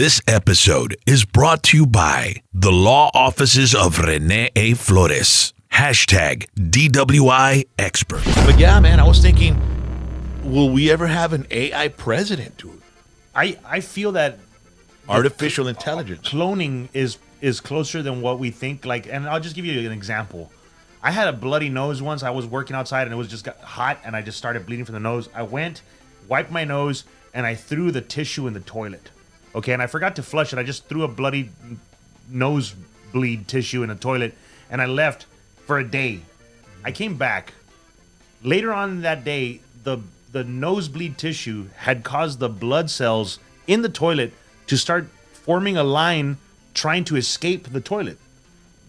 This episode is brought to you by the law offices of Rene A. Flores. Hashtag DWI expert. But yeah, man, I was thinking, will we ever have an AI president, dude? I feel that Artificial intelligence. cloning is closer than what we think. Like, and I'll just give you an example. I had a bloody nose once. I was working outside and it was just got hot and I just started bleeding from the nose. I went, wiped my nose, and I threw the tissue in the toilet. Okay, and I forgot to flush it. I just threw a bloody nosebleed tissue in the toilet and I left for a day. I came back. Later on that day, the nosebleed tissue had caused the blood cells in the toilet to start forming a line trying to escape the toilet.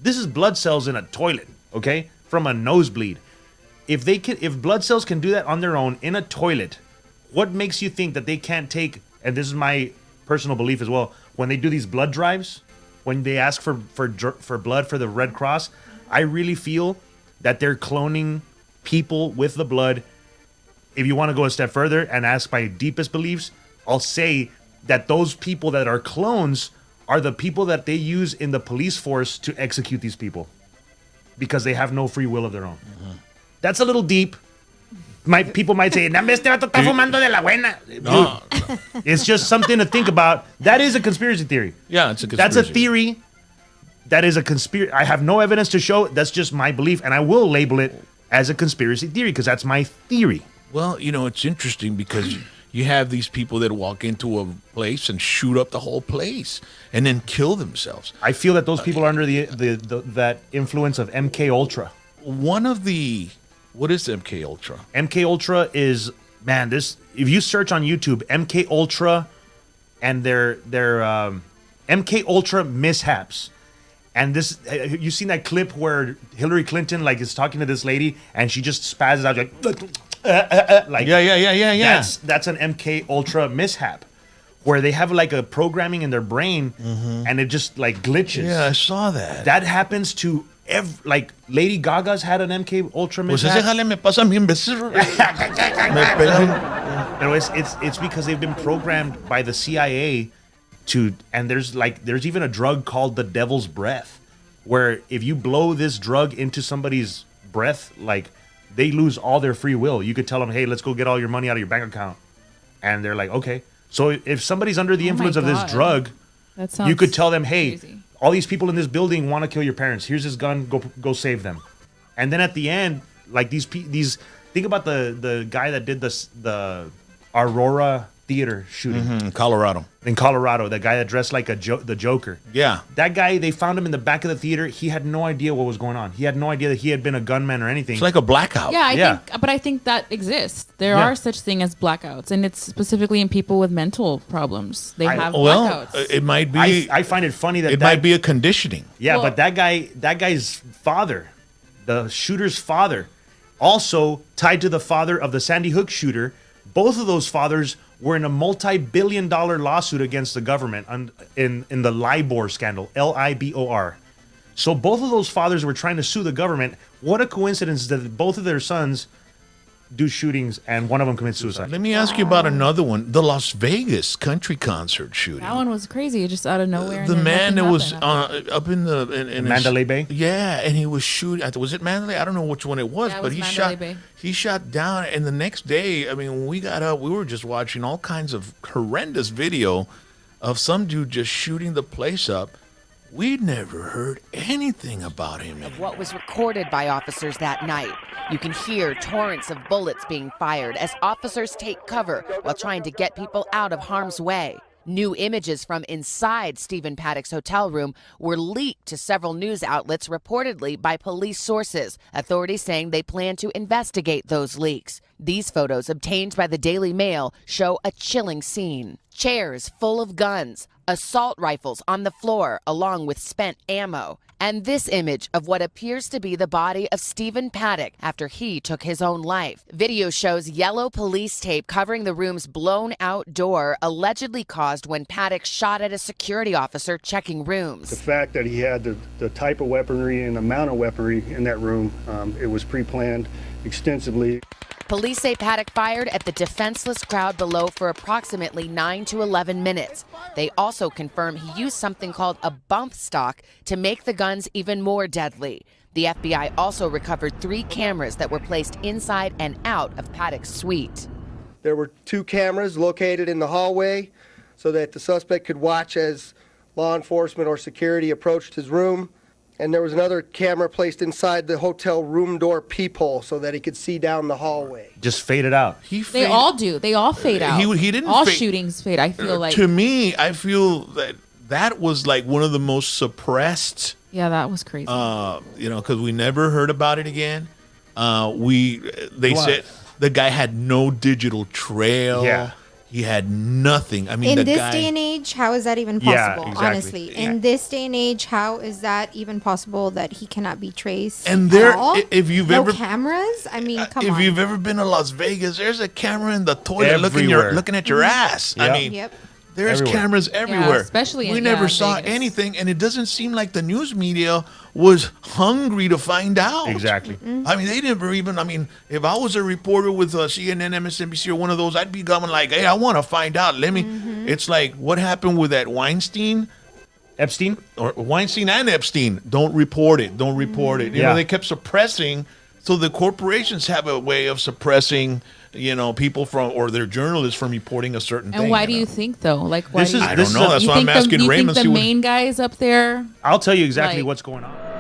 This is blood cells in a toilet, okay? From a nosebleed. If blood cells can do that on their own in a toilet, what makes you think that they can't take, and this is my personal belief as well, when they do these blood drives, when they ask for blood for the Red Cross, I really feel that they're cloning people with the blood. If you want to go a step further and ask my deepest beliefs, I'll say that those people that are clones are the people that they use in the police force to execute these people because they have no free will of their own. Mm-hmm. That's a little deep. People might say, este vato está fumando de la buena. No. It's just something to think about. That is a conspiracy theory. Yeah, it's a conspiracy. That's a theory. That is a conspiracy. I have no evidence to show. That's just my belief, and I will label it as a conspiracy theory because that's my theory. Well, you know, it's interesting because you have these people that walk into a place and shoot up the whole place and then kill themselves. I feel that those people are under that influence of MK Ultra. What is MK Ultra? MK Ultra is, man, this, if you search on YouTube MK Ultra and their MK Ultra mishaps. And this, you seen that clip where Hillary Clinton is talking to this lady and she just spazzes out like yeah. That's an MK Ultra mishap where they have a programming in their brain and it just glitches. Yeah, I saw that. That happens to Lady Gaga's had an MK Ultra mishap. Pues ese jale me pasa a mí en veces. Me pegan. It's because they've been programmed by the CIA and there's even a drug called the devil's breath where if you blow this drug into somebody's breath, they lose all their free will. You could tell them, hey, let's go get all your money out of your bank account. And they're like, okay. So if somebody's under the influence of this drug, you could tell them, hey, crazy. All these people in this building want to kill your parents. Here's this gun. Go save them. And then at the end, these think about the guy that did the Aurora Theater shooting in Colorado. In Colorado, the guy that dressed like the Joker. Yeah, that guy. They found him in the back of the theater. He had no idea what was going on. He had no idea that he had been a gunman or anything. It's like a blackout. Yeah, I think that exists. There are such thing as blackouts, and it's specifically in people with mental problems. They have blackouts. It might be. I find it funny that might be a conditioning. Yeah, but that guy's father, the shooter's father, also tied to the father of the Sandy Hook shooter. Both of those fathers were in a multi-billion-dollar lawsuit against the government in the LIBOR scandal, LIBOR. So both of those fathers were trying to sue the government. What a coincidence that both of their sons do shootings and one of them commits suicide. Let me ask you about another one, the Las Vegas country concert shooting. That one was crazy, just out of nowhere. The man that was up in Mandalay Bay? Yeah, and he was shooting. Was it Mandalay? I don't know which one it was, but he shot down. And the next day, when we got up, we were just watching all kinds of horrendous video of some dude just shooting the place up. We'd never heard anything about him. Of what was recorded by officers that night. You can hear torrents of bullets being fired as officers take cover while trying to get people out of harm's way. New images from inside Stephen Paddock's hotel room were leaked to several news outlets, reportedly by police sources. Authorities saying they plan to investigate those leaks. These photos obtained by the Daily Mail show a chilling scene. Chairs full of guns, assault rifles on the floor along with spent ammo, and this image of what appears to be the body of Stephen Paddock after he took his own life. Video shows yellow police tape covering the room's blown out door, allegedly caused when Paddock shot at a security officer checking rooms. The fact that he had the type of weaponry and amount of weaponry in that room, it was pre-planned extensively. Police say Paddock fired at the defenseless crowd below for approximately 9 to 11 minutes. They also confirm he used something called a bump stock to make the guns even more deadly. The FBI also recovered 3 cameras that were placed inside and out of Paddock's suite. There were 2 cameras located in the hallway so that the suspect could watch as law enforcement or security approached his room. And there was another camera placed inside the hotel room door peephole so that he could see down the hallway. Just faded out. They all do. They all fade out. He didn't. All shootings fade. I feel like. To me, I feel that was like one of the most suppressed. Yeah, that was crazy. Because we never heard about it again. They said the guy had no digital trail. Yeah. He had nothing. I mean, in this day and age, how is that even possible? Yeah, exactly. Honestly, in this day and age, how is that even possible that he cannot be traced? And if you've no ever cameras, I mean, come on. If you've ever been to Las Vegas, there's a camera in the toilet looking at your ass. Yep. I mean, there's cameras everywhere. Yeah, especially we never saw Vegas. anything, and it doesn't seem like the news media was hungry to find out. Exactly. I mean, they never even. I mean, if I was a reporter with CNN, MSNBC, or one of those, I'd be going like, "Hey, I want to find out. Let me." It's like what happened with that Epstein and Epstein. Don't report it. Don't report it. You know, they kept suppressing. So the corporations have a way of suppressing, people or their journalists from reporting a certain thing. And why do you think though? Like, why? I don't know. That's why I'm asking Raymond. You think the main guys up there? I'll tell you exactly what's going on.